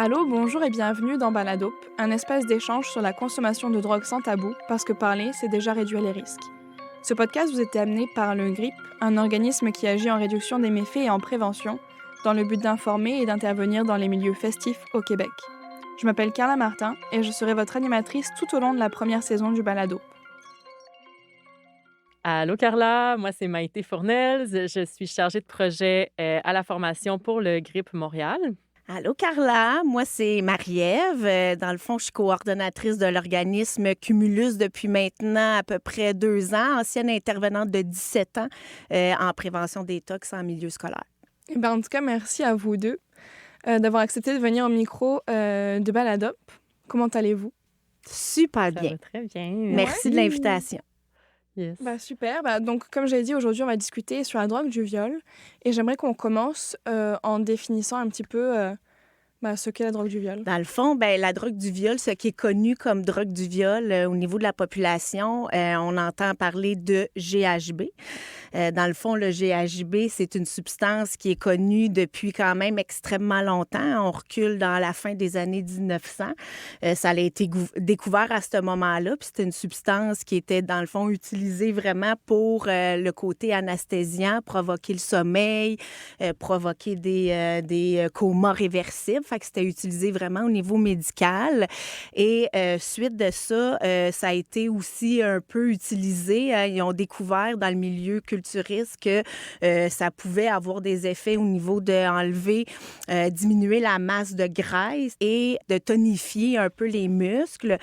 Allô, bonjour et bienvenue dans Baladope, un espace d'échange sur la consommation de drogue sans tabou, parce que parler, c'est déjà réduire les risques. Ce podcast vous était amené par le GRIP, un organisme qui agit en réduction des méfaits et en prévention, dans le but d'informer et d'intervenir dans les milieux festifs au Québec. Je m'appelle Carla Martin et je serai votre animatrice tout au long de la première saison du Balado. Allô Carla, moi c'est Maïté Fournels. Je suis chargée de projet à la formation pour le GRIP Montréal. Allô Carla, moi c'est Marie-Ève. Dans le fond, je suis coordonnatrice de l'organisme Cumulus depuis maintenant à peu près 2 ans, ancienne intervenante de 17 ans en prévention des tox en milieu scolaire. Et en tout cas, merci à vous deux d'avoir accepté de venir au micro de Baladope. Comment allez-vous? Super Ça bien. va très bien. Merci de l'invitation. Yes. Super. Donc, comme j'ai dit, aujourd'hui, on va discuter sur la drogue du viol. Et j'aimerais qu'on commence en définissant un petit peu ce qu'est la drogue du viol. Dans le fond, la drogue du viol, ce qui est connu comme drogue du viol au niveau de la population, on entend parler de GHB. Dans le fond, le GHB, c'est une substance qui est connue depuis quand même extrêmement longtemps. On recule dans la fin des années 1900. Ça a été découvert à ce moment-là. Puis c'était une substance qui était, dans le fond, utilisée vraiment pour le côté anesthésiant, provoquer le sommeil, provoquer des comas réversibles. Fait que c'était utilisé vraiment au niveau médical. Et suite de ça, ça a été aussi un peu utilisé. Ils ont découvert dans le milieu culturiste que ça pouvait avoir des effets au niveau d'enlever, diminuer la masse de graisse et de tonifier un peu les muscles.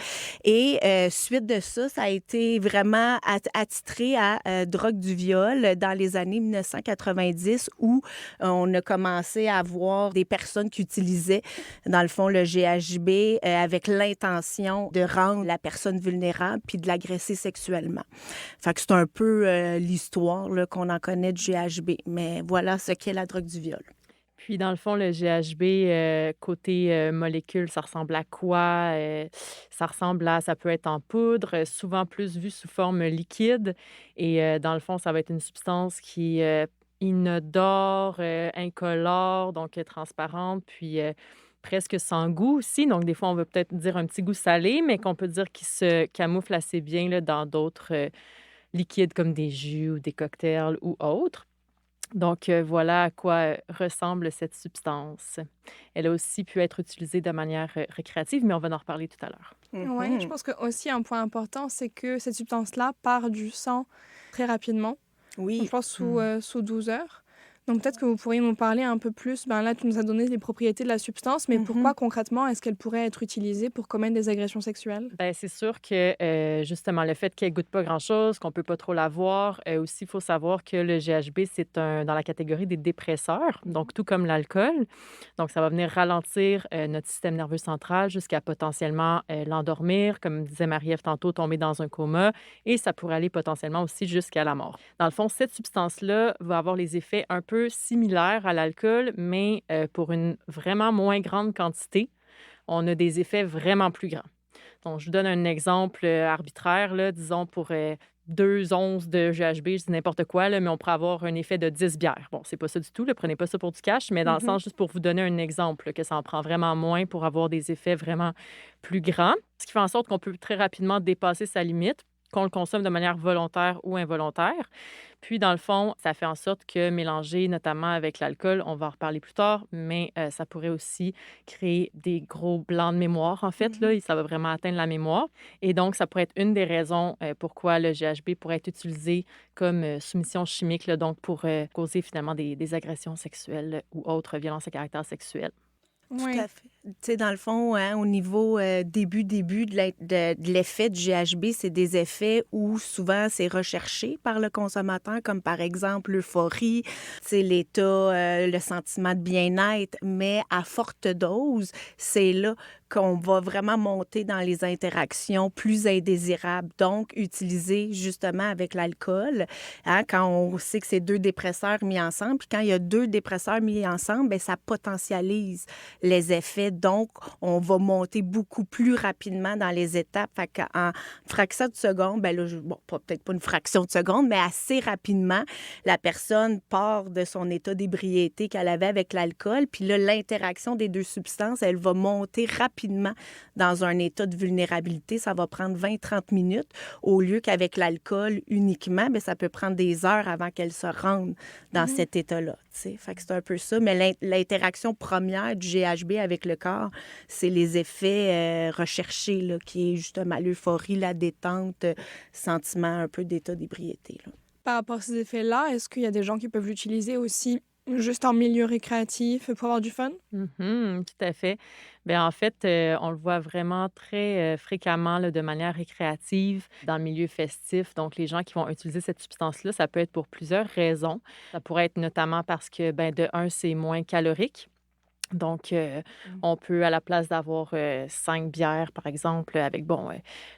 Et suite de ça, ça a été vraiment attitré à drogue du viol dans les années 1990 où on a commencé à avoir des personnes qui utilisaient, dans le fond, le GHB avec l'intention de rendre la personne vulnérable puis de l'agresser sexuellement. Fait que c'est un peu l'histoire là, qu'on en connaît du GHB. Mais voilà ce qu'est la drogue du viol. Puis dans le fond, le GHB, côté molécule, ça ressemble à quoi? Ça peut être en poudre, souvent plus vu sous forme liquide. Et dans le fond, ça va être une substance qui est inodore, incolore, donc transparente, puis presque sans goût aussi. Donc des fois, on veut peut-être dire un petit goût salé, mais qu'on peut dire qu'il se camoufle assez bien là, dans d'autres liquides comme des jus ou des cocktails ou autres. Donc, voilà à quoi ressemble cette substance. Elle a aussi pu être utilisée de manière récréative, mais on va en reparler tout à l'heure. Oui, je pense que aussi un point important, c'est que cette substance-là part du sang très rapidement. Donc, Oui. je pense sous 12 heures. Donc, peut-être que vous pourriez nous parler un peu plus. Là, tu nous as donné les propriétés de la substance, mais pourquoi concrètement est-ce qu'elle pourrait être utilisée pour commettre des agressions sexuelles? Bien, c'est sûr que, justement, le fait qu'elle goûte pas grand-chose, qu'on peut pas trop la voir, aussi, il faut savoir que le GHB, c'est dans la catégorie des dépresseurs, donc tout comme l'alcool. Donc ça va venir ralentir, notre système nerveux central jusqu'à potentiellement, l'endormir, comme disait Marie-Ève tantôt, tomber dans un coma et ça pourrait aller potentiellement aussi jusqu'à la mort. Dans le fond, cette substance-là va avoir les effets un peu similaires à l'alcool, mais, pour une vraiment moins grande quantité, on a des effets vraiment plus grands. Donc, je vous donne un exemple arbitraire, là, disons pour 2 onces de GHB, je dis n'importe quoi, là, mais on pourrait avoir un effet de 10 bières. Bon, c'est pas ça du tout, là, prenez pas ça pour du cash, mais dans le sens, juste pour vous donner un exemple, là, que ça en prend vraiment moins pour avoir des effets vraiment plus grands. Ce qui fait en sorte qu'on peut très rapidement dépasser sa limite, qu'on le consomme de manière volontaire ou involontaire. Puis, dans le fond, ça fait en sorte que mélanger notamment avec l'alcool, on va en reparler plus tard, mais ça pourrait aussi créer des gros blancs de mémoire, en fait, là, et ça va vraiment atteindre la mémoire. Et donc, ça pourrait être une des raisons pourquoi le GHB pourrait être utilisé comme soumission chimique, là, donc pour causer finalement des agressions sexuelles ou autres violences à caractère sexuel. Tout à fait. Tu sais, dans le fond, hein, au niveau début de l'effet du GHB, c'est des effets où souvent c'est recherché par le consommateur, comme par exemple l'euphorie, c'est l'état, le sentiment de bien-être, mais à forte dose, c'est là qu'on va vraiment monter dans les interactions plus indésirables. Donc, utiliser justement avec l'alcool, hein, quand on sait que c'est deux dépresseurs mis ensemble, puis quand il y a deux dépresseurs mis ensemble, bien, ça potentialise les effets. Donc, on va monter beaucoup plus rapidement dans les étapes. Fait qu'en fraction de seconde, bien là, bon, peut-être pas une fraction de seconde, mais assez rapidement, la personne part de son état d'ébriété qu'elle avait avec l'alcool, puis là, l'interaction des deux substances, elle va monter rapidement dans un état de vulnérabilité. Ça va prendre 20-30 minutes, au lieu qu'avec l'alcool uniquement, bien, ça peut prendre des heures avant qu'elle se rende dans cet état-là. T'sais. Fait que c'est un peu ça. Mais l'interaction première du GHB avec le corps, c'est les effets recherchés, là, qui est justement l'euphorie, la détente, sentiment un peu d'état d'ébriété, là. Par rapport à ces effets-là, est-ce qu'il y a des gens qui peuvent l'utiliser aussi juste en milieu récréatif pour avoir du fun? Tout à fait. Bien, en fait, on le voit vraiment très fréquemment là, de manière récréative dans le milieu festif. Donc, les gens qui vont utiliser cette substance-là, ça peut être pour plusieurs raisons. Ça pourrait être notamment parce que, ben, de un, c'est moins calorique. Donc, on peut, à la place d'avoir 5 bières, par exemple, avec, bon,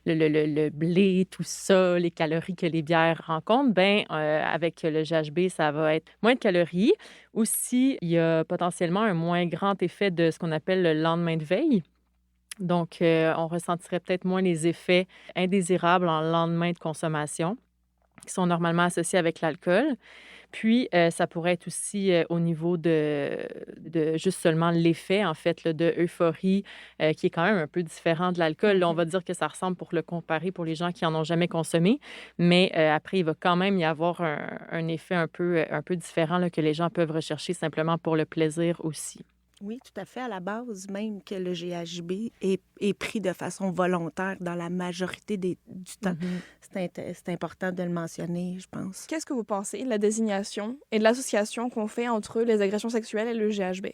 le blé, tout ça, les calories que les bières rencontrent, ben, avec le GHB, ça va être moins de calories. Aussi, il y a potentiellement un moins grand effet de ce qu'on appelle le lendemain de veille. Donc, on ressentirait peut-être moins les effets indésirables en lendemain de consommation, qui sont normalement associés avec l'alcool. Puis, ça pourrait être aussi, au niveau de juste seulement l'effet, en fait, là, de euphorie, qui est quand même un peu différent de l'alcool. Là, on va dire que ça ressemble pour le comparer pour les gens qui en ont jamais consommé, mais après, il va quand même y avoir un effet un peu différent, là, que les gens peuvent rechercher simplement pour le plaisir aussi. Oui, tout à fait. À la base, même que le GHB est pris de façon volontaire dans la majorité du temps. Mmh. C'est important de le mentionner, je pense. Qu'est-ce que vous pensez de la désignation et de l'association qu'on fait entre les agressions sexuelles et le GHB?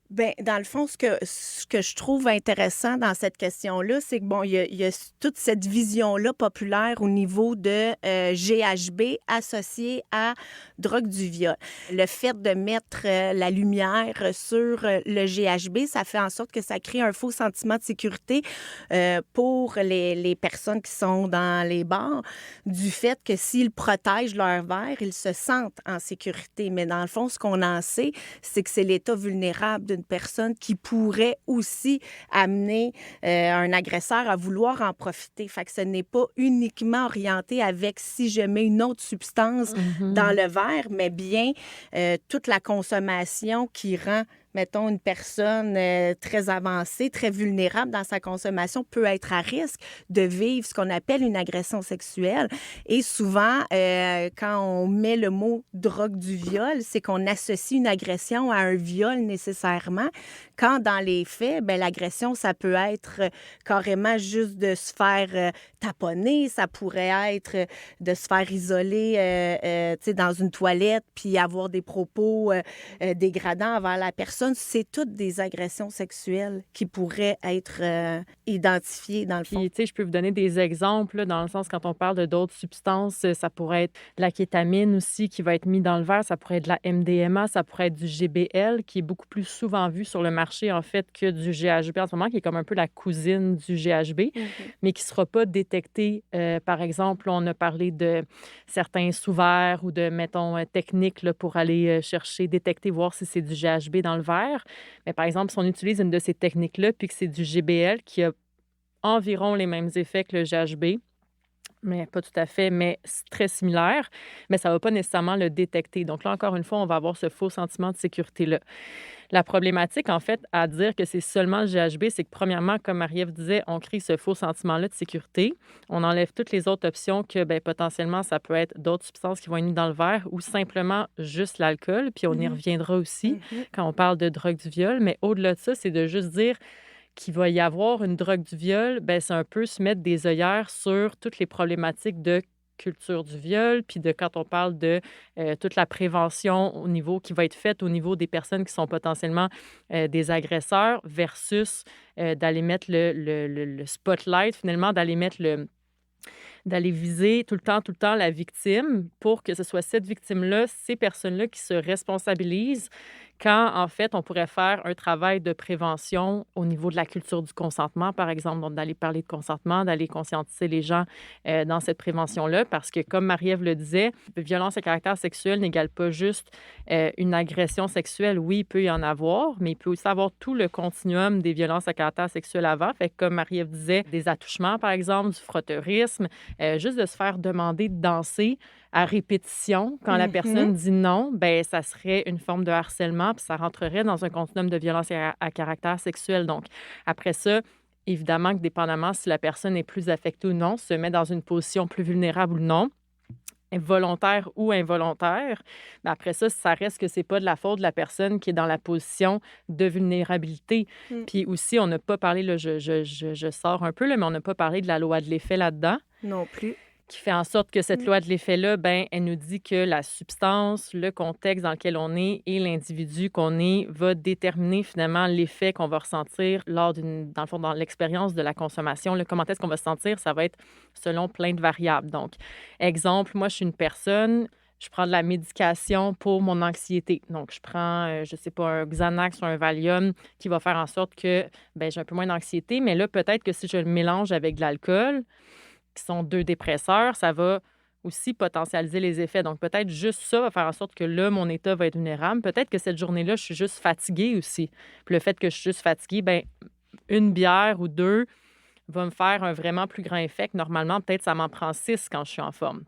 Bien, dans le fond, ce que je trouve intéressant dans cette question-là, c'est que, bon, il y a toute cette vision-là populaire au niveau de GHB associé à drogue du viol. Le fait de mettre la lumière sur le GHB, ça fait en sorte que ça crée un faux sentiment de sécurité pour les personnes qui sont dans les bars, du fait que s'ils protègent leur verre, ils se sentent en sécurité. Mais dans le fond, ce qu'on en sait, c'est que c'est l'état vulnérable d'une personne qui pourrait aussi amener un agresseur à vouloir en profiter. Fait que ce n'est pas uniquement orienté avec si je mets une autre substance dans le verre, mais bien toute la consommation qui rend, mettons, une personne très avancée, très vulnérable dans sa consommation peut être à risque de vivre ce qu'on appelle une agression sexuelle. Et souvent, quand on met le mot « drogue du viol », c'est qu'on associe une agression à un viol nécessairement, quand dans les faits, bien, l'agression, ça peut être carrément juste de se faire taponner, ça pourrait être de se faire isoler tu sais, dans une toilette puis avoir des propos dégradants envers la personne. C'est toutes des agressions sexuelles qui pourraient être identifiées dans le fond. Puis, tu sais, je peux vous donner des exemples, là, dans le sens, quand on parle de d'autres substances, ça pourrait être de la kétamine aussi qui va être mis dans le verre, ça pourrait être de la MDMA, ça pourrait être du GBL, qui est beaucoup plus souvent vu sur le marché, en fait, que du GHB en ce moment, qui est comme un peu la cousine du GHB, mais qui ne sera pas détecté. Par exemple, on a parlé de certains sous-verres ou de, mettons, techniques là, pour aller chercher, détecter, voir si c'est du GHB dans le verre. Mais par exemple, si on utilise une de ces techniques-là, puis que c'est du GBL qui a environ les mêmes effets que le GHB, mais pas tout à fait, mais très similaire, mais ça ne va pas nécessairement le détecter. Donc là, encore une fois, on va avoir ce faux sentiment de sécurité-là. La problématique, en fait, à dire que c'est seulement le GHB, c'est que premièrement, comme Marie-Ève disait, on crée ce faux sentiment-là de sécurité. On enlève toutes les autres options que, bien, potentiellement, ça peut être d'autres substances qui vont être mises dans le verre ou simplement juste l'alcool. Puis on y reviendra aussi quand on parle de drogue du viol. Mais au-delà de ça, c'est de juste dire qu'il va y avoir une drogue du viol, ben c'est un peu se mettre des œillères sur toutes les problématiques de culture du viol, puis de quand on parle de toute la prévention au niveau qui va être faite au niveau des personnes qui sont potentiellement des agresseurs versus d'aller mettre le spotlight, finalement, d'aller viser tout le temps la victime pour que ce soit cette victime-là, ces personnes-là qui se responsabilisent quand, en fait, on pourrait faire un travail de prévention au niveau de la culture du consentement, par exemple, donc d'aller parler de consentement, d'aller conscientiser les gens dans cette prévention-là, parce que, comme Marie-Ève le disait, violence à caractère sexuel n'égale pas juste une agression sexuelle. Oui, il peut y en avoir, mais il peut aussi avoir tout le continuum des violences à caractère sexuel avant. Fait que, comme Marie-Ève disait, des attouchements, par exemple, du frotteurisme, juste de se faire demander de danser à répétition, quand la personne dit non, ben ça serait une forme de harcèlement, puis ça rentrerait dans un continuum de violence à caractère sexuel. Donc, après ça, évidemment que dépendamment si la personne est plus affectée ou non, se met dans une position plus vulnérable ou non, volontaire ou involontaire, mais après ça, ça reste que c'est pas de la faute de la personne qui est dans la position de vulnérabilité. Puis aussi, on n'a pas parlé, là, je sors un peu, là, mais on n'a pas parlé de la loi de l'effet là-dedans. Non plus. Qui fait en sorte que cette loi de l'effet-là, ben, elle nous dit que la substance, le contexte dans lequel on est et l'individu qu'on est va déterminer finalement l'effet qu'on va ressentir lors dans le fond, dans l'expérience de la consommation. Là, comment est-ce qu'on va se sentir? Ça va être selon plein de variables. Donc, exemple, moi, je suis une personne, je prends de la médication pour mon anxiété. Donc, je prends, je sais pas, un Xanax ou un Valium qui va faire en sorte que ben, j'ai un peu moins d'anxiété. Mais là, peut-être que si je le mélange avec de l'alcool, qui sont 2 dépresseurs, ça va aussi potentialiser les effets. Donc, peut-être juste ça va faire en sorte que là, mon état va être vulnérable. Peut-être que cette journée-là, je suis juste fatiguée aussi. Puis le fait que je suis juste fatiguée, bien, une bière ou 2 va me faire un vraiment plus grand effet que normalement. Peut-être ça m'en prend 6 quand je suis en forme.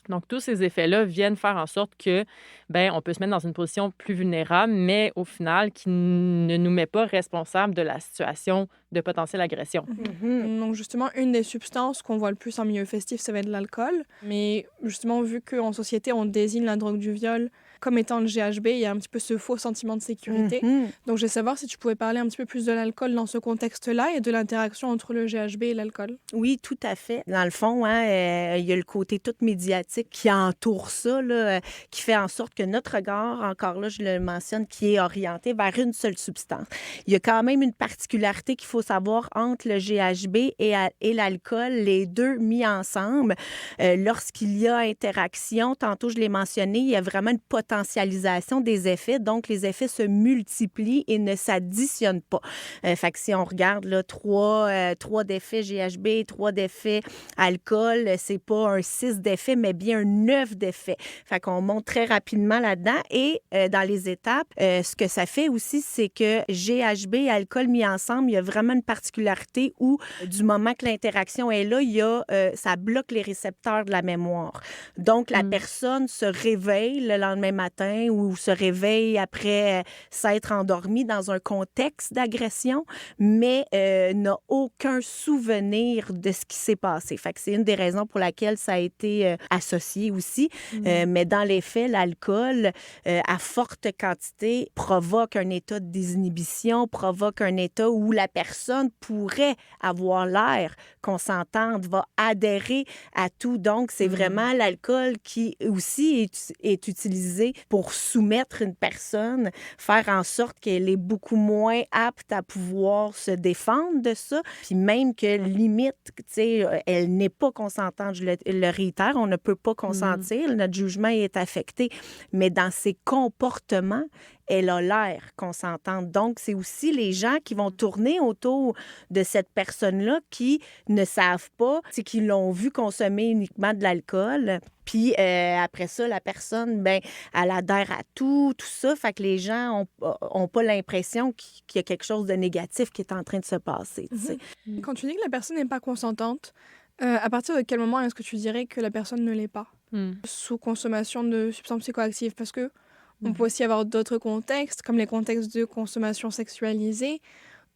Donc, tous ces effets-là viennent faire en sorte que, ben, on peut se mettre dans une position plus vulnérable, mais au final, qui ne nous met pas responsable de la situation de potentielle agression. Donc justement, une des substances qu'on voit le plus en milieu festif, ça va être l'alcool. Mais justement, vu qu'en société, on désigne la drogue du viol comme étant le GHB, il y a un petit peu ce faux sentiment de sécurité. Donc je vais savoir si tu pouvais parler un petit peu plus de l'alcool dans ce contexte-là et de l'interaction entre le GHB et l'alcool. Oui, tout à fait. Dans le fond, il y a le côté tout médiatique qui entoure ça, là, qui fait en sorte que notre regard, encore là, je le mentionne, qui est orienté vers une seule substance. Il y a quand même une particularité qu'il faut savoir entre le GHB et l'alcool, les deux mis ensemble. Lorsqu'il y a interaction, tantôt je l'ai mentionné, il y a vraiment une potentialisation des effets. Donc, les effets se multiplient et ne s'additionnent pas. Fait que si on regarde là, 3 d'effets GHB, 3 d'effets alcool, c'est pas un 6 d'effets, mais bien un 9 d'effets. Fait qu'on monte très rapidement là-dedans. Et dans les étapes, ce que ça fait aussi, c'est que GHB et alcool mis ensemble, il y a vraiment une particularité où, du moment que l'interaction est là, ça bloque les récepteurs de la mémoire. Donc, la personne se réveille le lendemain matin ou se réveille après s'être endormie dans un contexte d'agression, mais n'a aucun souvenir de ce qui s'est passé. Fait que c'est une des raisons pour laquelle ça a été associé aussi. Mais dans les faits, l'alcool, à forte quantité, provoque un état de désinhibition, provoque un état où la personne pourrait avoir l'air consentante, va adhérer à tout. Donc, c'est vraiment l'alcool qui aussi est utilisé pour soumettre une personne, faire en sorte qu'elle est beaucoup moins apte à pouvoir se défendre de ça. Puis même que limite, tu sais, elle n'est pas consentante, je le réitère, on ne peut pas consentir, notre jugement est affecté. Mais dans ses comportements, elle a l'air consentante. Donc, c'est aussi les gens qui vont tourner autour de cette personne-là qui ne savent pas, qui l'ont vu consommer uniquement de l'alcool. Puis après ça, la personne, ben, elle adhère à tout ça. Fait que les gens ont pas l'impression qu'il y a quelque chose de négatif qui est en train de se passer. Quand tu dis que la personne n'est pas consentante, à partir de quel moment est-ce que tu dirais que la personne ne l'est pas sous consommation de substances psychoactives? Parce que on peut aussi avoir d'autres contextes, comme les contextes de consommation sexualisée,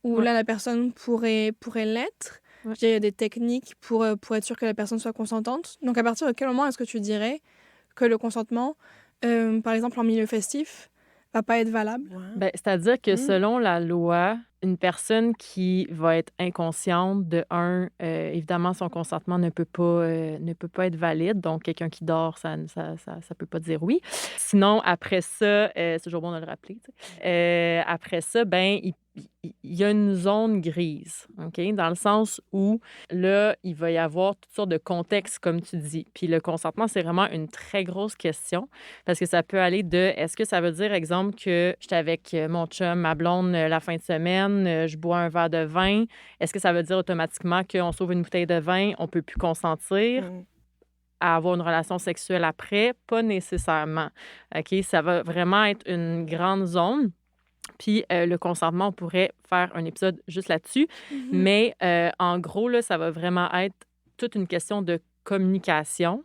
où là, la personne pourrait l'être. Je dirais, il y a des techniques pour être sûr que la personne soit consentante. Donc, à partir de quel moment est-ce que tu dirais que le consentement, par exemple en milieu festif, va pas être valable? Ben, c'est-à-dire que selon la loi, une personne qui va être inconsciente, de un, évidemment, son consentement ne peut pas être valide. Donc, quelqu'un qui dort, ça peut pas dire oui. Sinon, après ça, c'est toujours bon de le rappeler, tu sais. Après ça, ben, il y a une zone grise, OK? Dans le sens où, là, il va y avoir toutes sortes de contextes, comme tu dis. Puis le consentement, c'est vraiment une très grosse question parce que ça peut aller de est-ce que ça veut dire, exemple, que j'étais avec mon chum, ma blonde, la fin de semaine, je bois un verre de vin. Est-ce que ça veut dire automatiquement qu'on s'ouvre une bouteille de vin, on peut plus consentir Mm. à avoir une relation sexuelle après? Pas nécessairement. OK? Ça va vraiment être une grande zone. Puis le consentement, on pourrait faire un épisode juste là-dessus. Mais en gros, là, ça va vraiment être toute une question de communication.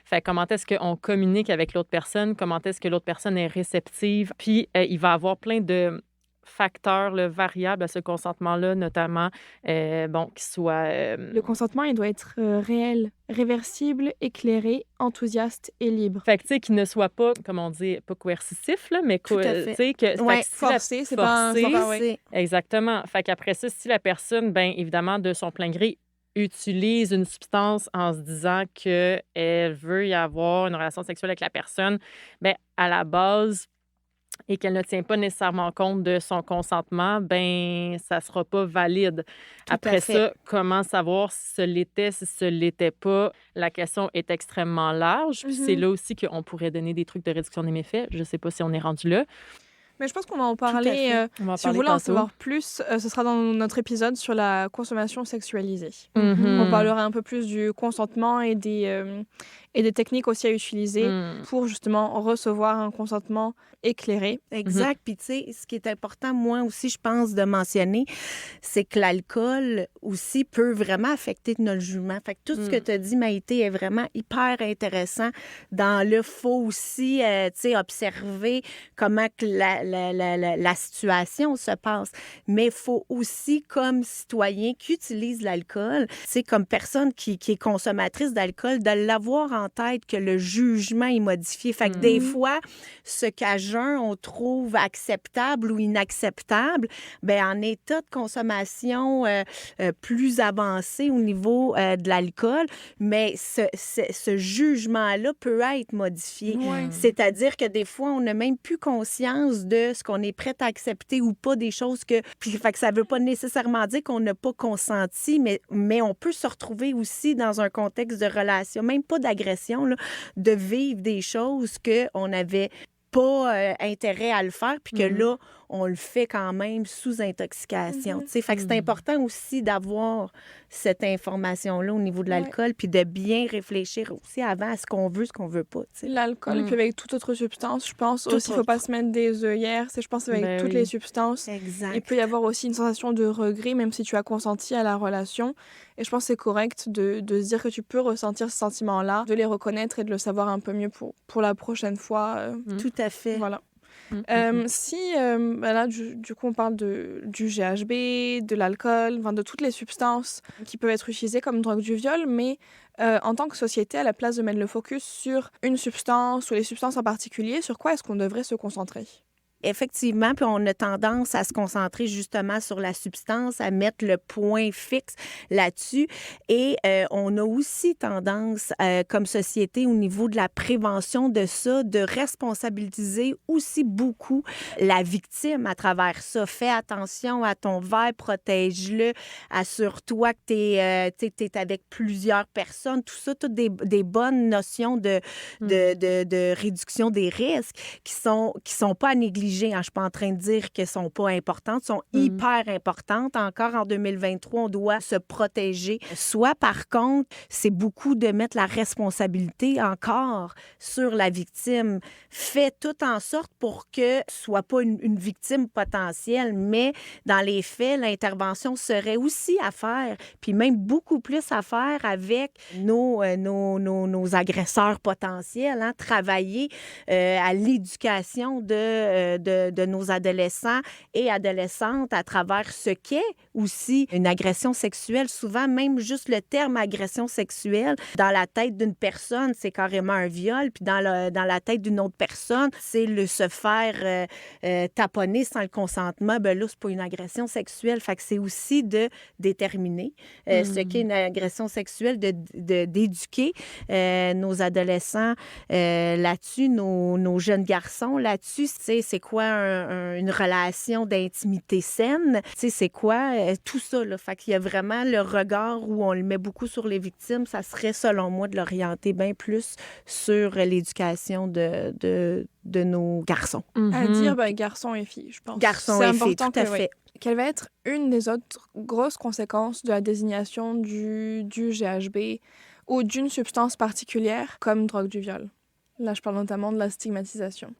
Fait comment est-ce qu'on communique avec l'autre personne? Comment est-ce que l'autre personne est réceptive? Puis il va y avoir plein de facteurs là, variables à ce consentement-là, notamment, bon, qui soient... Le consentement, il doit être réel, réversible, éclairé, enthousiaste et libre. Fait que, tu sais, qu'il ne soit pas, comme on dit, pas coercitif, là, mais Tout à tu fait. sais, que, fait Ouais, que si la- Forcé, c'est pas un... forcé, c'est pas- ouais. C'est- exactement. Fait qu'après ça, si la personne, bien évidemment, de son plein gré, utilise une substance en se disant qu'elle veut y avoir une relation sexuelle avec la personne, bien, à la base, et qu'elle ne tient pas nécessairement compte de son consentement, ben ça sera pas valide. Tout à Après fait. ça, comment savoir si ce l'était, si ce l'était pas? La question est extrêmement large. Puis c'est là aussi qu'on pourrait donner des trucs de réduction des méfaits. Je sais pas si on est rendu là. Mais je pense qu'on va en Tout à parler. fait. On va en Si vous parler voulez en tantôt. savoir plus, ce sera dans notre épisode sur la consommation sexualisée. Mhm. On parlera un peu plus du consentement et des techniques aussi à utiliser Mm. pour justement recevoir un consentement éclairé. Exact. Puis, tu sais, ce qui est important, moi aussi, je pense, de mentionner, c'est que l'alcool aussi peut vraiment affecter notre jugement. Fait que tout ce que tu as dit, Maïté, est vraiment hyper intéressant. Dans le faut aussi, tu sais, observer comment que la situation se passe. Mais il faut aussi, comme citoyen qui utilise l'alcool, c'est comme personne qui est consommatrice d'alcool, de l'avoir en tête que le jugement est modifié. Fait que des fois, ce qu'à jeun, on trouve acceptable ou inacceptable, bien, en état de consommation plus avancé au niveau de l'alcool, mais ce jugement-là peut être modifié. Ouais. C'est-à-dire que des fois, on n'a même plus conscience de ce qu'on est prêt à accepter ou pas, des choses que... Puis, fait que ça ne veut pas nécessairement dire qu'on n'a pas consenti, mais on peut se retrouver aussi dans un contexte de relation, même pas d'agression, là, de vivre des choses qu'on n'avait pas intérêt à le faire, puis que là, on le fait quand même sous intoxication. Tu sais, fait que c'est important aussi d'avoir cette information-là au niveau de l'alcool, puis de bien réfléchir aussi avant à ce qu'on veut pas. Tu sais. L'alcool, et puis avec toute autre substance, je pense Tout aussi, il ne faut pas autre. se mettre des œillères. Je pense avec Ben toutes oui. les substances. Exact. Il peut y avoir aussi une sensation de regret, même si tu as consenti à la relation. Et je pense que c'est correct de se dire que tu peux ressentir ces sentiments-là, de les reconnaître et de le savoir un peu mieux pour la prochaine fois. Tout à fait. Voilà. Mm. Si, là, du coup, on parle du GHB, de l'alcool, enfin, de toutes les substances qui peuvent être utilisées comme drogue du viol, mais en tant que société, à la place de mettre le focus sur une substance ou les substances en particulier, sur quoi est-ce qu'on devrait se concentrer? Effectivement, puis on a tendance à se concentrer justement sur la substance, à mettre le point fixe là-dessus. Et on a aussi tendance, comme société, au niveau de la prévention de ça, de responsabiliser aussi beaucoup la victime à travers ça. Fais attention à ton verre, protège-le, assure-toi que tu es avec plusieurs personnes. Tout ça, toutes des bonnes notions de réduction des risques qui sont pas à négliger. Je ne suis pas en train de dire qu'elles ne sont pas importantes, sont hyper importantes. Encore en 2023, on doit se protéger. Soit, par contre, c'est beaucoup de mettre la responsabilité encore sur la victime. Fais tout en sorte pour que ce soit pas une victime potentielle, mais dans les faits, l'intervention serait aussi à faire, puis même beaucoup plus à faire avec nos agresseurs potentiels. Hein? Travailler à l'éducation de de nos adolescents et adolescentes à travers ce qu'est aussi une agression sexuelle. Souvent, même juste le terme agression sexuelle, dans la tête d'une personne, c'est carrément un viol, puis dans la tête d'une autre personne, c'est le se faire taponner sans le consentement. Ben là, c'est pas une agression sexuelle. Fait que c'est aussi de déterminer ce qu'est une agression sexuelle, d'éduquer nos adolescents là-dessus, nos jeunes garçons là-dessus. C'est quoi une relation d'intimité saine? C'est quoi tout ça? Là. Fait qu'il y a vraiment le regard où on le met beaucoup sur les victimes. Ça serait, selon moi, de l'orienter bien plus sur l'éducation de nos garçons. À dire garçons et filles, je pense. Garçons et filles, tout à fait. Quelle va être une des autres grosses conséquences de la désignation du GHB ou d'une substance particulière comme drogue du viol? Là, je parle notamment de la stigmatisation.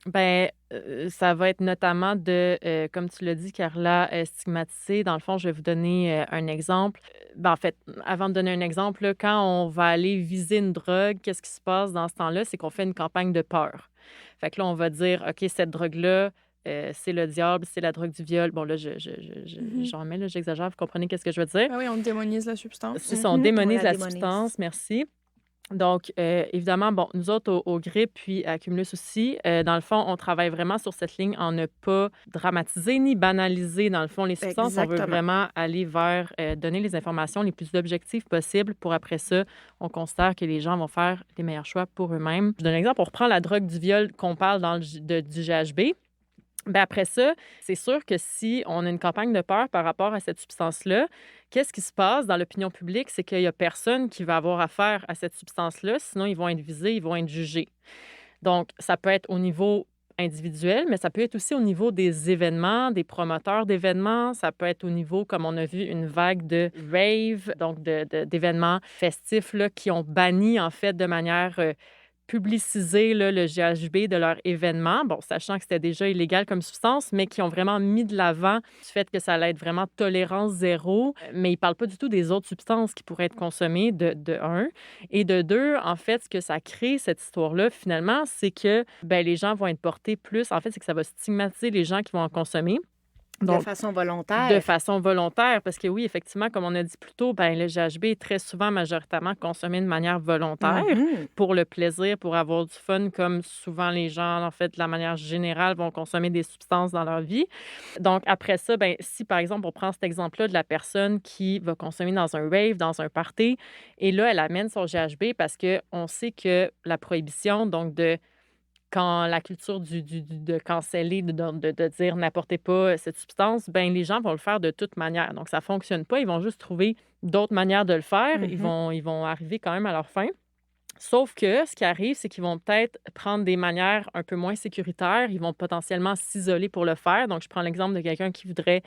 Ça va être notamment comme tu l'as dit, Carla, stigmatiser. Dans le fond, je vais vous donner un exemple. En fait, avant de donner un exemple, là, quand on va aller viser une drogue, qu'est-ce qui se passe dans ce temps-là? C'est qu'on fait une campagne de peur. Fait que là, on va dire, OK, cette drogue-là, c'est le diable, c'est la drogue du viol. Bon, là, j'en mets, là, j'exagère, vous comprenez qu'est-ce que je veux dire? Ah oui, on démonise la substance. C'est ça, on démonise la substance, merci. Donc, évidemment, bon, nous autres, au GRIP, puis à Cumulus aussi, dans le fond, on travaille vraiment sur cette ligne en ne pas dramatiser ni banaliser, dans le fond, les substances. Exactement. On veut vraiment aller vers donner les informations les plus objectives possibles pour, après ça, on considère que les gens vont faire les meilleurs choix pour eux-mêmes. Je donne un exemple, on reprend la drogue du viol qu'on parle du GHB. Bien, après ça, c'est sûr que si on a une campagne de peur par rapport à cette substance-là, qu'est-ce qui se passe dans l'opinion publique? C'est qu'il n'y a personne qui va avoir affaire à cette substance-là, sinon ils vont être visés, ils vont être jugés. Donc, ça peut être au niveau individuel, mais ça peut être aussi au niveau des événements, des promoteurs d'événements. Ça peut être au niveau, comme on a vu, une vague de rave, donc d'événements festifs là, qui ont banni, en fait, de manière publiciser là, le GHB de leur événement, bon, sachant que c'était déjà illégal comme substance, mais qui ont vraiment mis de l'avant du fait que ça allait être vraiment tolérance zéro, mais ils ne parlent pas du tout des autres substances qui pourraient être consommées, de un. Et de deux, en fait, ce que ça crée, cette histoire-là, finalement, c'est que les gens vont être portés plus, en fait, c'est que ça va stigmatiser les gens qui vont en consommer. Donc, de façon volontaire. De façon volontaire, parce que oui, effectivement, comme on a dit plus tôt, le GHB est très souvent majoritairement consommé de manière volontaire pour le plaisir, pour avoir du fun, comme souvent les gens, en fait, de la manière générale, vont consommer des substances dans leur vie. Donc, après ça, si, par exemple, on prend cet exemple-là de la personne qui va consommer dans un rave, dans un party, et là, elle amène son GHB parce qu'on sait que la prohibition, donc quand la culture de canceller, de dire n'apportez pas cette substance, les gens vont le faire de toute manière. Donc, ça ne fonctionne pas. Ils vont juste trouver d'autres manières de le faire. Ils vont arriver quand même à leur fin. Sauf que ce qui arrive, c'est qu'ils vont peut-être prendre des manières un peu moins sécuritaires. Ils vont potentiellement s'isoler pour le faire. Donc, je prends l'exemple de quelqu'un qui voudrait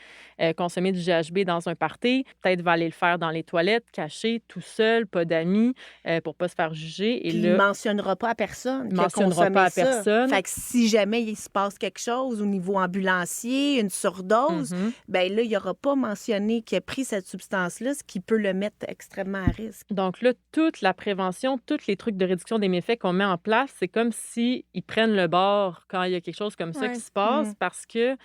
consommer du GHB dans un party. Peut-être va aller le faire dans les toilettes, caché, tout seul, pas d'amis, pour ne pas se faire juger. Et puis là, il ne mentionnera pas à personne. Il ne mentionnera pas à personne. Fait que si jamais il se passe quelque chose au niveau ambulancier, une surdose, là, il n'y aura pas mentionné qu'il a pris cette substance-là, ce qui peut le mettre extrêmement à risque. Donc là, toute la prévention, tous les trucs de réduction des méfaits qu'on met en place, c'est comme s'ils prennent le bord quand il y a quelque chose comme ça qui se passe parce que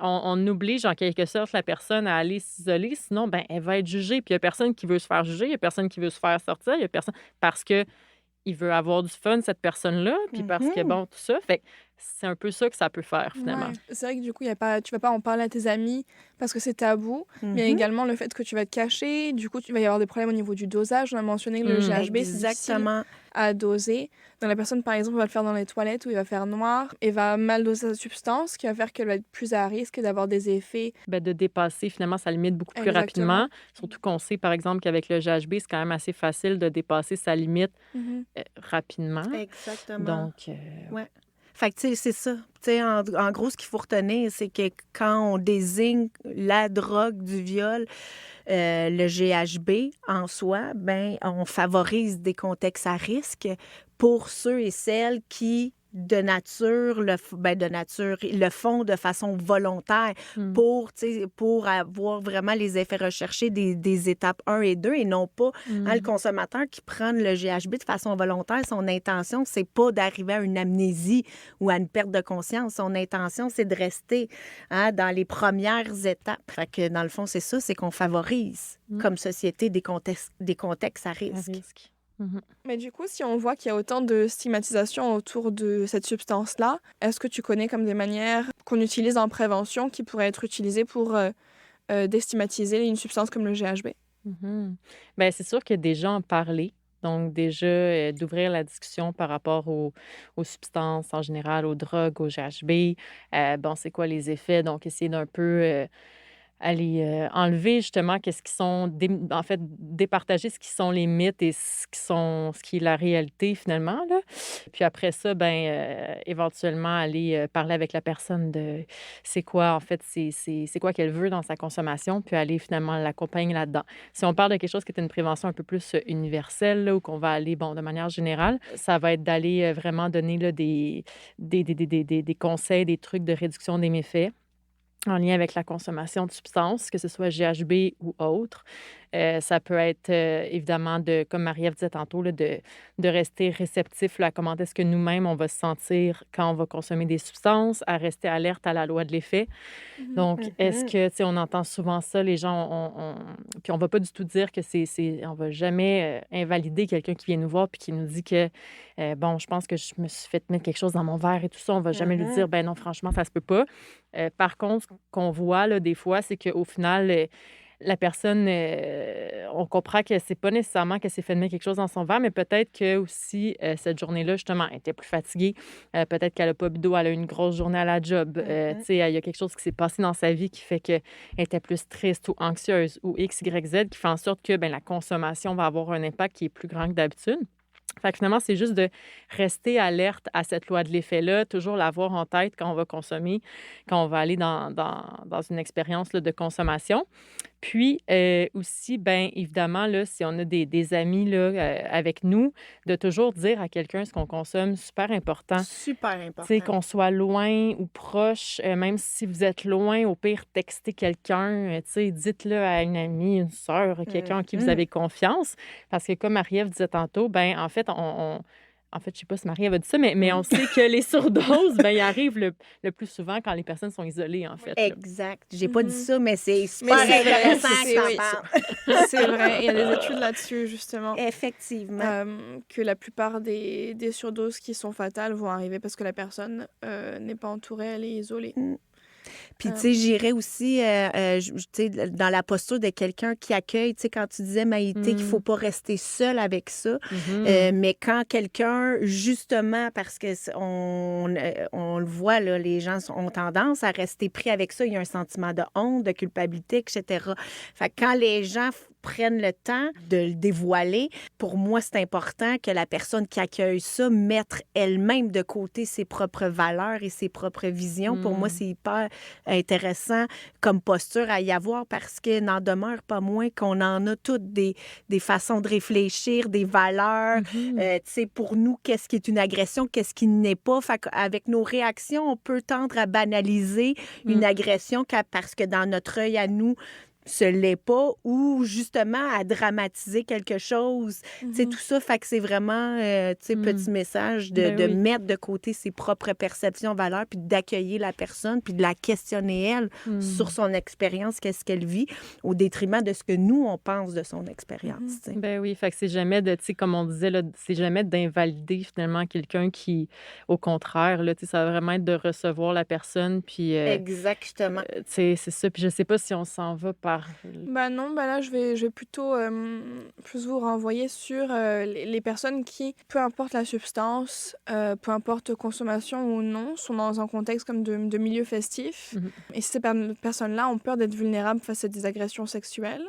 on oblige en quelque sorte la personne à aller s'isoler, sinon elle va être jugée. Puis il n'y a personne qui veut se faire juger, il n'y a personne qui veut se faire sortir, il y a personne parce que il veut avoir du fun, cette personne-là, puis parce que, tout ça. Fait que c'est un peu ça que ça peut faire, finalement. Ouais. C'est vrai que du coup, tu vas pas en parler à tes amis parce que c'est tabou, mais également le fait que tu vas te cacher. Du coup, il va y avoir des problèmes au niveau du dosage. On a mentionné que le GHB, c'est difficile à doser. Donc, la personne, par exemple, va le faire dans les toilettes où il va faire noir et va mal doser sa substance, ce qui va faire qu'elle va être plus à risque d'avoir des effets. De dépasser, finalement, sa limite beaucoup plus rapidement. Surtout qu'on sait, par exemple, qu'avec le GHB, c'est quand même assez facile de dépasser sa limite rapidement. Exactement. Donc, ouais. Fait que, c'est ça. En gros, ce qu'il faut retenir, c'est que quand on désigne la drogue du viol, le GHB en soi, on favorise des contextes à risque pour ceux et celles qui de nature, ils le font de façon volontaire Mm. pour avoir vraiment les effets recherchés des étapes 1 et 2 et non pas le Mm. consommateur qui prend le GHB de façon volontaire. Son intention, c'est pas d'arriver à une amnésie ou à une perte de conscience. Son intention, c'est de rester dans les premières étapes. Fait que dans le fond, c'est ça, c'est qu'on favorise comme société des contextes à À risque. risque. Mhm. Mais du coup, si on voit qu'il y a autant de stigmatisation autour de cette substance-là, est-ce que tu connais comme des manières qu'on utilise en prévention qui pourraient être utilisées pour déstigmatiser une substance comme le GHB? Mhm. Ben, c'est sûr que déjà en parler, donc déjà d'ouvrir la discussion par rapport aux substances en général, aux drogues, au GHB, bon, c'est quoi les effets, donc essayer d'un peu aller enlever justement qu'est-ce qui sont, en fait, départager ce qui sont les mythes et ce qui est la réalité finalement, là. Puis après ça, ben, éventuellement aller parler avec la personne de c'est quoi, en fait, c'est quoi qu'elle veut dans sa consommation, puis aller finalement l'accompagner là-dedans. Si on parle de quelque chose qui est une prévention un peu plus universelle, là, ou qu'on va aller, bon, de manière générale, ça va être d'aller vraiment donner là, des conseils, des trucs de réduction des méfaits en lien avec la consommation de substances, que ce soit GHB ou autre. Ça peut être évidemment, comme Marie-Ève disait tantôt, là, de rester réceptif là, à comment est-ce que nous-mêmes, on va se sentir quand on va consommer des substances, à rester alerte à la loi de l'effet. Donc, est-ce que, tu sais, on entend souvent ça, les gens, puis on va pas du tout dire que on va jamais invalider quelqu'un qui vient nous voir puis qui nous dit que, bon, je pense que je me suis fait mettre quelque chose dans mon verre et tout ça, on va jamais lui dire, ben non, franchement, ça se peut pas. Par contre, ce qu'on voit, là, des fois, c'est qu'au final, la personne, on comprend que c'est pas nécessairement qu'elle s'est fait mettre quelque chose dans son verre, mais peut-être que aussi cette journée-là, justement, elle était plus fatiguée. Peut-être qu'elle a pas bu d'eau, elle a eu une grosse journée à la job. Tu sais, il y a quelque chose qui s'est passé dans sa vie qui fait qu'elle était plus triste ou anxieuse ou X, Y, Z, qui fait en sorte que ben, la consommation va avoir un impact qui est plus grand que d'habitude. Fait que finalement, c'est juste de rester alerte à cette loi de l'effet-là, toujours l'avoir en tête quand on va consommer, quand on va aller dans une expérience là, de consommation. Puis aussi, bien évidemment, là, si on a des amis là, avec nous, de toujours dire à quelqu'un ce qu'on consomme, super important. Super Tu sais, important. qu'on soit loin ou proche, même si vous êtes loin, au pire, textez quelqu'un, tu sais, dites-le à une amie, une sœur, quelqu'un en qui vous avez confiance. Parce que comme Marie-Ève disait tantôt, ben en fait, en fait, je sais pas si Marie-Ève a dit ça, mais on sait que les surdoses, ben ils arrivent le plus souvent quand les personnes sont isolées, en fait, là. Exact. J'ai pas dit ça, mais c'est Mais super c'est vrai, intéressant c'est que oui, t'en parles. c'est vrai. Il y a des études là-dessus, justement, Effectivement. que la plupart des surdoses qui sont fatales vont arriver parce que la personne n'est pas entourée, elle est isolée. Puis, tu sais, j'irais aussi, tu sais, dans la posture de quelqu'un qui accueille, tu sais, quand tu disais, Maïté, qu'il faut pas rester seul avec ça, mais quand quelqu'un, justement, parce que on le voit, là, les gens ont tendance à rester pris avec ça, il y a un sentiment de honte, de culpabilité, etc. Fait que quand les gens prennent le temps de le dévoiler, pour moi, c'est important que la personne qui accueille ça mette elle-même de côté ses propres valeurs et ses propres visions. Pour moi, c'est hyper intéressant comme posture à y avoir parce que n'en demeure pas moins qu'on en a toutes des façons de réfléchir, des valeurs. Tu sais, pour nous, qu'est-ce qui est une agression, qu'est-ce qui n'est pas. Fait qu'avec nos réactions, on peut tendre à banaliser une agression parce que dans notre œil à nous, ce l'est pas, ou justement à dramatiser quelque chose. Tu sais, tout ça, fait que c'est vraiment, tu sais, petit message de, Ben de oui. mettre de côté ses propres perceptions, valeurs, puis d'accueillir la personne, puis de la questionner, elle, sur son expérience, qu'est-ce qu'elle vit, au détriment de ce que nous, on pense de son expérience, tu sais. Ben oui, fait que c'est jamais de, tu sais, comme on disait, là, c'est jamais d'invalider finalement quelqu'un qui, au contraire, là, tu sais, ça va vraiment être de recevoir la personne, puis, Exactement. tu sais, c'est ça. Puis je sais pas si on s'en va par... Bah non, bah là, je vais plutôt plus vous renvoyer sur les personnes qui, peu importe la substance, peu importe consommation ou non, sont dans un contexte comme de milieu festif. Et ces personnes-là ont peur d'être vulnérables face à des agressions sexuelles.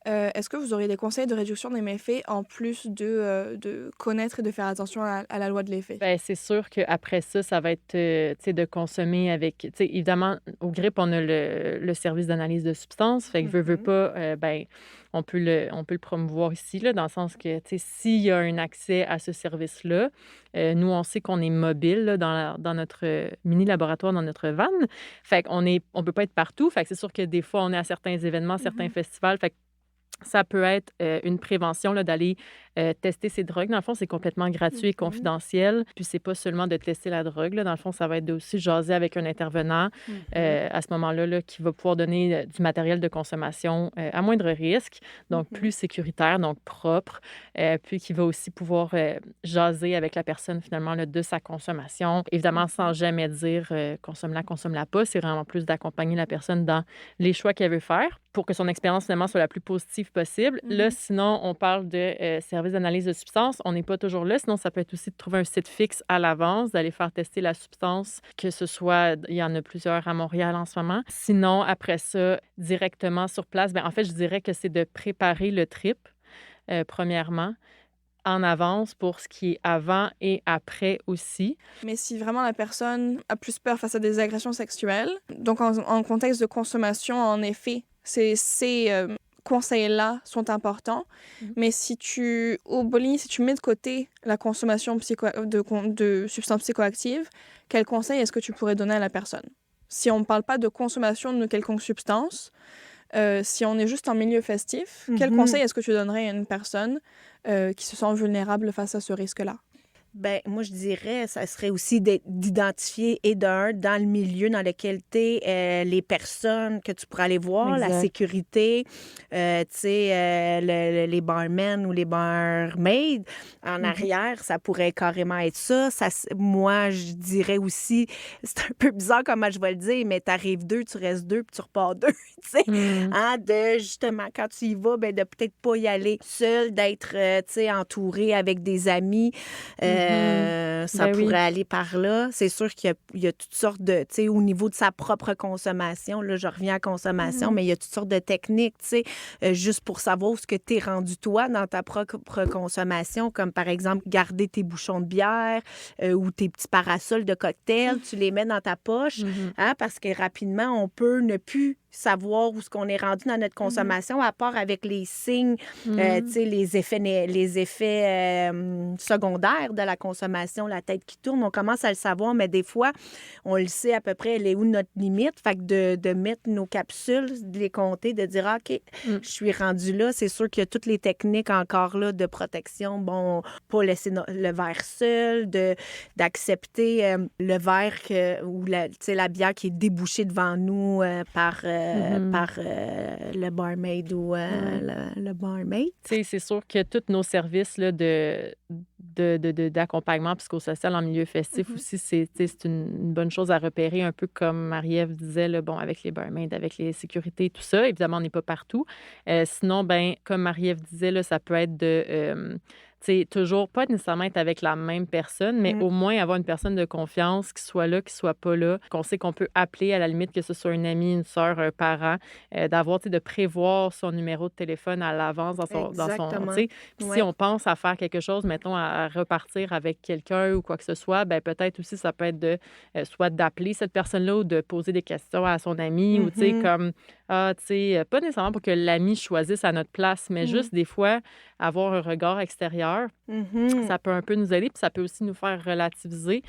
Est-ce que vous auriez des conseils de réduction des méfaits en plus de connaître et de faire attention à la loi de l'effet? Ben, c'est sûr qu'après ça, ça va être, tu sais, de consommer avec tu sais, évidemment, au GRIP, on a le service d'analyse de substances, fait que veut Mhm. pas, ben, on peut le promouvoir ici, là, dans le sens que, tu sais, s'il y a un accès à ce service-là, nous, on sait qu'on est mobile, là, dans notre, mini laboratoire, dans notre van. Fait on peut pas être partout, fait que c'est sûr que des fois, on est à certains événements, certains Mhm. festivals, fait que ça peut être, une prévention là, d'aller, tester ces drogues. Dans le fond, c'est complètement gratuit et Mhm. confidentiel. Puis c'est pas seulement de tester la drogue, là. Dans le fond, ça va être aussi jaser avec un intervenant, Mhm. à ce moment-là, là, qui va pouvoir donner, du matériel de consommation, à moindre risque, donc Mhm. plus sécuritaire, donc propre, puis qui va aussi pouvoir, jaser avec la personne finalement, là, de sa consommation. Évidemment, sans Mhm. jamais dire, «Consomme-la, consomme-la pas». C'est vraiment plus d'accompagner la personne dans les choix qu'elle veut faire pour que son expérience, finalement, soit la plus positive possible. Là, Mhm. sinon, on parle de service d'analyse de substance. On n'est pas toujours là. Sinon, ça peut être aussi de trouver un site fixe à l'avance, d'aller faire tester la substance, que ce soit, il y en a plusieurs à Montréal en ce moment. Sinon, après ça, directement sur place, ben, en fait, je dirais que c'est de préparer le trip, premièrement, en avance pour ce qui est avant et après aussi. Mais si vraiment la personne a plus peur face à des agressions sexuelles, donc en contexte de consommation, en effet, ces conseils-là sont importants. Mhm. Mais si tu oublies, si tu mets de côté la consommation de substances psychoactives, quel conseil est-ce que tu pourrais donner à la personne? Si on ne parle pas de consommation de quelconque substance, si on est juste en milieu festif, quel Mhm. conseil est-ce que tu donnerais à une personne qui se sent vulnérable face à ce risque-là? Ben, moi, je dirais, ça serait aussi d'identifier et dans le milieu dans lequel tu es, les personnes que tu pourras aller voir, la Exact. sécurité, tu sais, les barmen ou les barmaids en Mhm. arrière, ça pourrait carrément être ça. Moi, je dirais aussi, c'est un peu bizarre comment je vais le dire, mais t'arrives deux, tu restes deux, puis tu repars deux, tu sais. Mmh. Hein, justement, quand tu y vas, ben, de peut-être pas y aller seul, d'être, tu sais, entouré avec des amis. Mmh. Ça Ben pourrait oui. aller par là. C'est sûr qu'il y a toutes sortes de, tu sais, au niveau de sa propre consommation, là, je reviens à consommation, Mhm. mais il y a toutes sortes de techniques, tu sais, juste pour savoir où ce que tu es rendu toi dans ta propre consommation, comme par exemple garder tes bouchons de bière ou tes petits parasols de cocktail, tu les mets dans ta poche, Mmh. hein, parce que rapidement, on peut ne plus savoir où ce qu'on est rendu dans notre Mhm. consommation, à part avec les signes tu Mmh. sais, les effets secondaires de la consommation, la tête qui tourne, on commence à le savoir, mais des fois, on le sait à peu près, elle est où notre limite. Fait que de mettre nos capsules, de les compter, de dire, ah, OK, Mmh. je suis rendu là. C'est sûr qu'il y a toutes les techniques encore là de protection. Bon, pas laisser le verre seul, d'accepter le verre ou tu sais, la bière qui est débouchée devant nous Mmh. par le barmaid ou Ouais. le barmaid. Tu sais, c'est sûr que tous nos services là, d'accompagnement psychosocial en milieu festif Mhm. aussi, tu sais, c'est une bonne chose à repérer, un peu comme Marie-Ève disait, là, bon, avec les barmaids, avec les sécurités, tout ça. Évidemment, on n'est pas partout. Sinon, ben, comme Marie-Ève disait, là, ça peut être tu sais, toujours pas nécessairement être avec la même personne, mais Mm. au moins avoir une personne de confiance qui soit là, qui soit pas là, qu'on sait qu'on peut appeler à la limite, que ce soit une amie, une sœur, un parent, d'avoir, tu sais, de prévoir son numéro de téléphone à l'avance dans son tu Exactement. sais, puis si Ouais. on pense à faire quelque chose, mettons à repartir avec quelqu'un ou quoi que ce soit, ben peut-être aussi ça peut être de, soit d'appeler cette personne-là ou de poser des questions à son ami ou tu sais Mhm. comme, ah, tu sais, pas nécessairement pour que l'ami choisisse à notre place, mais Mhm. juste des fois avoir un regard extérieur, Mhm. ça peut un peu nous aider, puis ça peut aussi nous faire relativiser,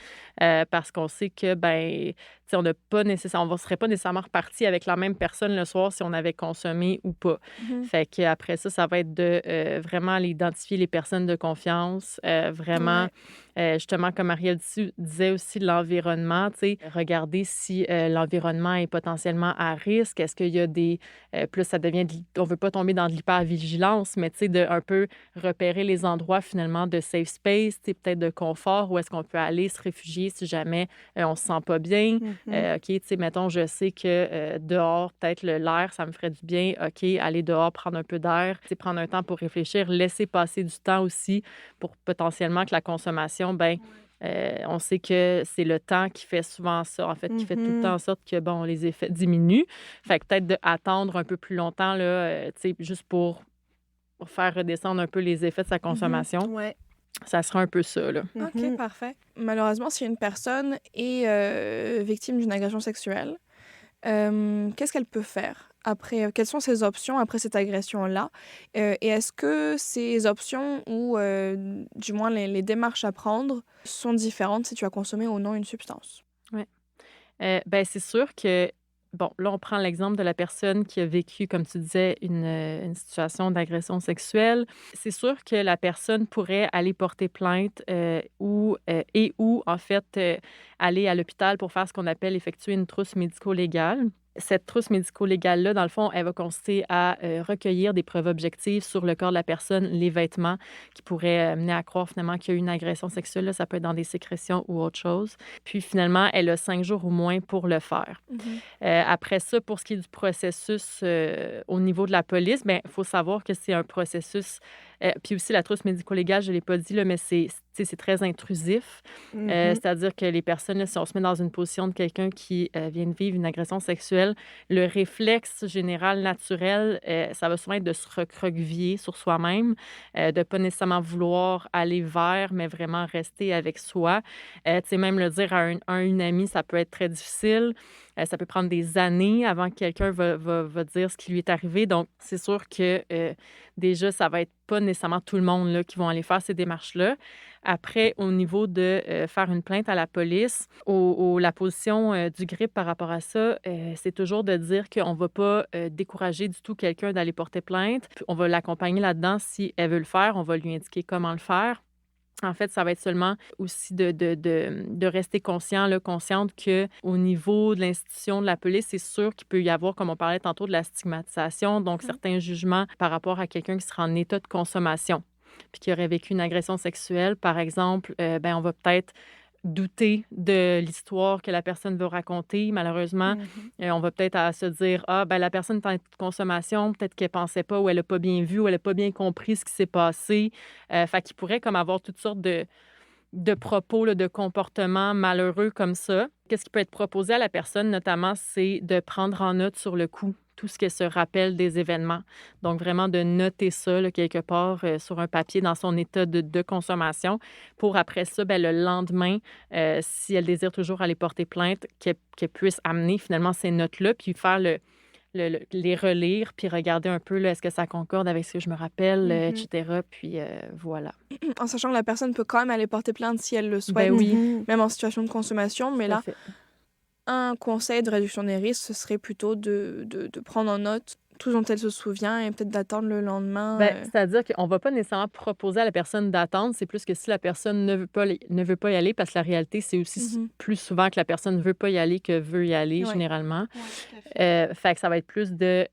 parce qu'on sait que, ben, tu sais, on ne serait pas nécessairement reparti avec la même personne le soir si on avait consommé ou pas. Mhm. Fait qu'après ça, ça va être de, vraiment aller identifier les personnes de confiance, vraiment, Ouais. justement, comme Maria disait aussi, l'environnement, tu sais, regarder si, l'environnement est potentiellement à risque. Est-ce qu'il y a plus ça devient on veut pas tomber dans de l'hypervigilance, mais tu sais, de un peu repérer les endroits finalement de safe space, tu sais, peut-être de confort, où est-ce qu'on peut aller se réfugier si jamais, on se sent pas bien. Mhm. OK, tu sais, mettons, je sais que, dehors, peut-être l'air, ça me ferait du bien. OK, aller dehors, prendre un peu d'air, tu sais, prendre un temps pour réfléchir, laisser passer du temps aussi pour potentiellement que la consommation, ben, Ouais. On sait que c'est le temps qui fait souvent ça, en fait, qui fait tout le temps en sorte que, bon, les effets diminuent. Fait que peut-être d'attendre un peu plus longtemps, là, tu sais, juste pour faire redescendre un peu les effets de sa consommation. Ouais. Ça sera un peu ça, là. OK, parfait. Malheureusement, si une personne est victime d'une agression sexuelle, qu'est-ce qu'elle peut faire après? Quelles sont ses options après cette agression-là? Et est-ce que ces options ou du moins les démarches à prendre sont différentes si tu as consommé ou non une substance? Ouais. Ben, c'est sûr que, bon, là, on prend l'exemple de la personne qui a vécu, comme tu disais, une situation d'agression sexuelle. C'est sûr que la personne pourrait aller porter plainte ou, en fait, aller à l'hôpital pour faire ce qu'on appelle effectuer une trousse médico-légale. Cette trousse médico-légale-là, dans le fond, elle va consister à recueillir des preuves objectives sur le corps de la personne, les vêtements qui pourraient amener à croire finalement qu'il y a eu une agression sexuelle. Là, ça peut être dans des sécrétions ou autre chose. Puis finalement, elle a 5 jours ou moins pour le faire. Après ça, pour ce qui est du processus au niveau de la police, bien, il faut savoir que c'est un processus. Puis aussi, la trousse médico-légale, je ne l'ai pas dit, là, mais c'est très intrusif. C'est-à-dire que les personnes, là, si on se met dans une position de quelqu'un qui vient de vivre une agression sexuelle, le réflexe général naturel, ça va souvent être de se recroqueviller sur soi-même, de ne pas nécessairement vouloir aller vers, mais vraiment rester avec soi. Tu sais, même le dire à une amie, ça peut être très difficile. Ça peut prendre des années avant que quelqu'un va dire ce qui lui est arrivé. Donc, c'est sûr que déjà, ça va être pas nécessairement tout le monde là, qui vont aller faire ces démarches-là. Après, au niveau de faire une plainte à la police, la position du GRIP par rapport à ça, c'est toujours de dire qu'on ne va pas décourager du tout quelqu'un d'aller porter plainte. On va l'accompagner là-dedans si elle veut le faire. On va lui indiquer comment le faire. En fait, ça va être seulement aussi de rester conscient, là, consciente qu'au niveau de l'institution de la police, c'est sûr qu'il peut y avoir, comme on parlait tantôt, de la stigmatisation, donc certains jugements par rapport à quelqu'un qui sera en état de consommation puis qui aurait vécu une agression sexuelle, par exemple, ben, on va peut-être douter de l'histoire que la personne veut raconter. Malheureusement, on va peut-être se dire, ah, ben la personne est en état de consommation, peut-être qu'elle pensait pas ou elle n'a pas bien vu ou elle n'a pas bien compris ce qui s'est passé. Fait qu'il pourrait comme avoir toutes sortes de propos, là, de comportements malheureux comme ça. Qu'est-ce qui peut être proposé à la personne, notamment, c'est de prendre en note sur le coup tout ce qu'elle se rappelle des événements. Donc, vraiment de noter ça là, quelque part sur un papier dans son état de consommation pour après ça, bien, le lendemain, si elle désire toujours aller porter plainte, qu'elle puisse amener finalement ces notes-là puis faire les relire puis regarder un peu là, est-ce que ça concorde avec ce que je me rappelle, etc. Puis voilà. En sachant que la personne peut quand même aller porter plainte si elle le souhaite, Ben oui. même en situation de consommation, mais Tout à là, fait. un conseil de réduction des risques, ce serait plutôt de prendre en note tout dont elle se souvient et peut-être d'attendre le lendemain. Ben, c'est-à-dire qu'on ne va pas nécessairement proposer à la personne d'attendre. C'est plus que si la personne ne veut pas y aller, parce que la réalité, c'est aussi plus souvent que la personne ne veut pas y aller que veut y aller, Ouais. généralement. Ouais, tout à fait. Fait que ça va être plus de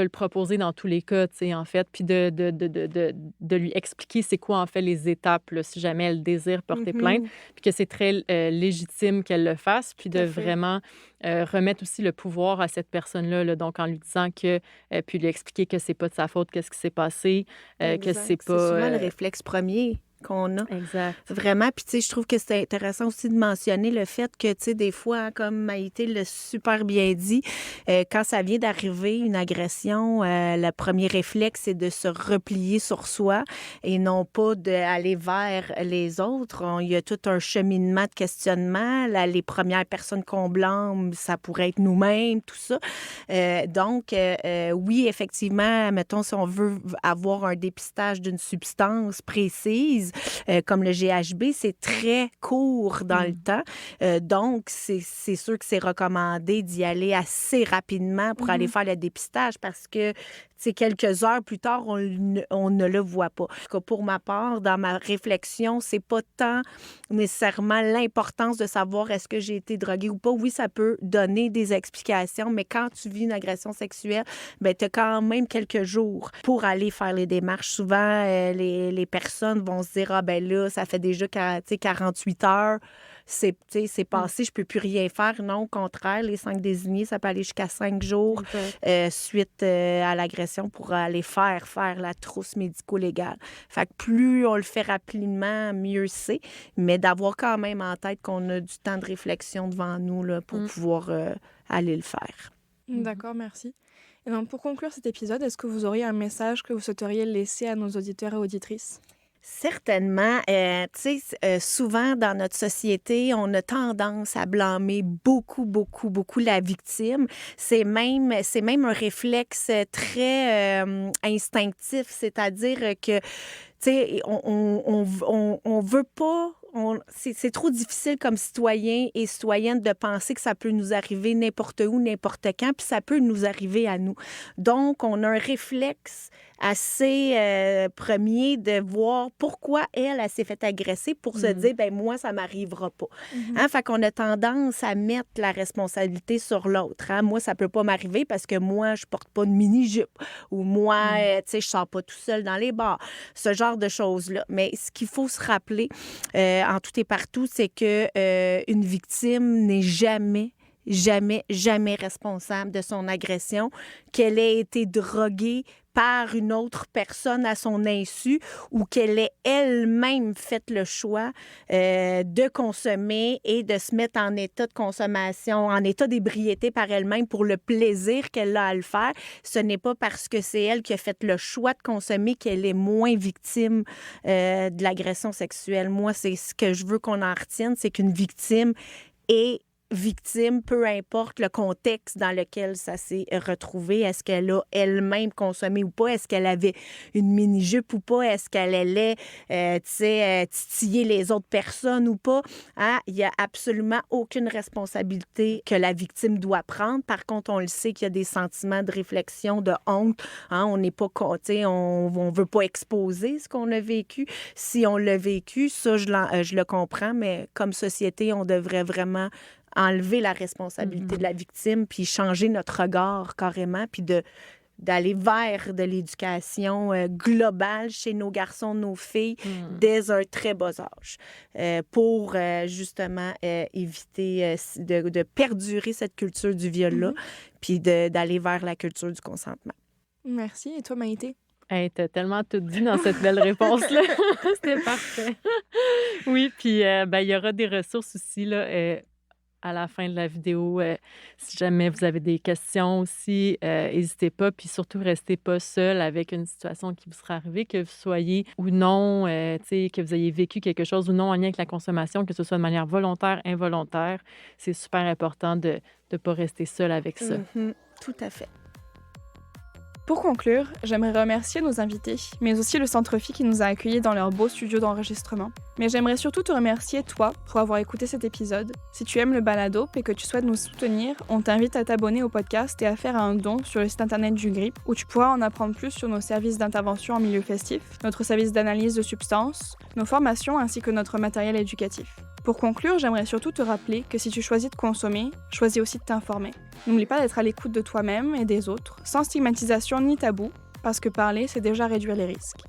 le proposer dans tous les cas, tu sais, en fait, puis de lui expliquer c'est quoi, en fait, les étapes, là, si jamais elle désire porter plainte, puis que c'est très légitime qu'elle le fasse, puis Tout de à fait. vraiment remettre aussi le pouvoir à cette personne-là, là, donc en lui disant que, puis lui expliquer que c'est pas de sa faute, qu'est-ce qui s'est passé, que Exact. c'est C'est pas... souvent le réflexe premier qu'on a. Exact. Vraiment. Puis, tu sais, je trouve que c'est intéressant aussi de mentionner le fait que, tu sais, des fois, hein, comme Maïté l'a super bien dit, quand ça vient d'arriver, une agression, le premier réflexe, c'est de se replier sur soi et non pas d'aller vers les autres. Il y a tout un cheminement de questionnement. Là, les premières personnes qu'on blâme, ça pourrait être nous-mêmes, tout ça. Donc, oui, effectivement, mettons, si on veut avoir un dépistage d'une substance précise, comme le GHB, c'est très court dans le temps. Donc, c'est sûr que c'est recommandé d'y aller assez rapidement pour aller faire le dépistage parce que, tu sais, quelques heures plus tard, on ne le voit pas. En tout cas, pour ma part, dans ma réflexion, c'est pas tant nécessairement l'importance de savoir est-ce que j'ai été droguée ou pas. Oui, ça peut donner des explications, mais quand tu vis une agression sexuelle, ben tu as quand même quelques jours pour aller faire les démarches. Souvent, les personnes vont se dire, ah ben là, ça fait déjà 48 heures c'est passé, je peux plus rien faire. Non, au contraire, les 5 désignés, ça peut aller jusqu'à 5 jours suite à l'agression pour aller faire la trousse médico-légale. Fait que plus on le fait rapidement, mieux c'est, mais d'avoir quand même en tête qu'on a du temps de réflexion devant nous là, pour pouvoir aller le faire. D'accord, merci. Et donc, pour conclure cet épisode, est-ce que vous auriez un message que vous souhaiteriez laisser à nos auditeurs et auditrices? Certainement. Souvent dans notre société, on a tendance à blâmer beaucoup la victime. C'est même un réflexe très instinctif, c'est-à-dire que, on veut pas... C'est trop difficile comme citoyen et citoyenne de penser que ça peut nous arriver n'importe où, n'importe quand, puis ça peut nous arriver à nous. Donc, on a un réflexe assez premier de voir pourquoi elle s'est fait agresser pour se dire, ben moi, ça m'arrivera pas. Fait qu'on a tendance à mettre la responsabilité sur l'autre. Moi, ça peut pas m'arriver parce que moi, je porte pas de mini-jupe ou moi, je sors pas tout seul dans les bars. Ce genre de choses-là. Mais ce qu'il faut se rappeler en tout et partout, c'est que une victime n'est jamais responsable de son agression, qu'elle ait été droguée par une autre personne à son insu ou qu'elle ait elle-même fait le choix de consommer et de se mettre en état de consommation, en état d'ébriété par elle-même pour le plaisir qu'elle a à le faire. Ce n'est pas parce que c'est elle qui a fait le choix de consommer qu'elle est moins victime de l'agression sexuelle. Moi, c'est ce que je veux qu'on en retienne, c'est qu'une victime est victime, peu importe le contexte dans lequel ça s'est retrouvé. Est-ce qu'elle a elle-même consommé ou pas? Est-ce qu'elle avait une mini-jupe ou pas? Est-ce qu'elle allait, titiller les autres personnes ou pas? Il n'y a absolument aucune responsabilité que la victime doit prendre. Par contre, on le sait qu'il y a des sentiments de réflexion, de honte. On n'est pas, on veut pas exposer ce qu'on a vécu. Si on l'a vécu, ça, je le comprends, mais comme société, on devrait vraiment enlever la responsabilité de la victime, puis changer notre regard carrément, puis d'aller vers de l'éducation globale chez nos garçons, nos filles, dès un très bas âge, pour justement éviter de perdurer cette culture du viol-là, puis d'aller vers la culture du consentement. Merci. Et toi, Maïté? Hey, t'as tellement tout dit dans cette belle réponse-là. C'était parfait. Oui, puis il y aura des ressources aussi, là, à la fin de la vidéo. Si jamais vous avez des questions aussi, n'hésitez pas. Puis surtout, restez pas seul avec une situation qui vous sera arrivée, que vous soyez ou non, que vous ayez vécu quelque chose ou non en lien avec la consommation, que ce soit de manière volontaire, involontaire. C'est super important de ne pas rester seul avec ça. Tout à fait. Pour conclure, j'aimerais remercier nos invités, mais aussi le Centre Phi qui nous a accueillis dans leur beau studio d'enregistrement. Mais j'aimerais surtout te remercier, toi, pour avoir écouté cet épisode. Si tu aimes le balado et que tu souhaites nous soutenir, on t'invite à t'abonner au podcast et à faire un don sur le site internet du GRIP, où tu pourras en apprendre plus sur nos services d'intervention en milieu festif, notre service d'analyse de substances, nos formations ainsi que notre matériel éducatif. Pour conclure, j'aimerais surtout te rappeler que si tu choisis de consommer, choisis aussi de t'informer. N'oublie pas d'être à l'écoute de toi-même et des autres, sans stigmatisation ni tabou, parce que parler, c'est déjà réduire les risques.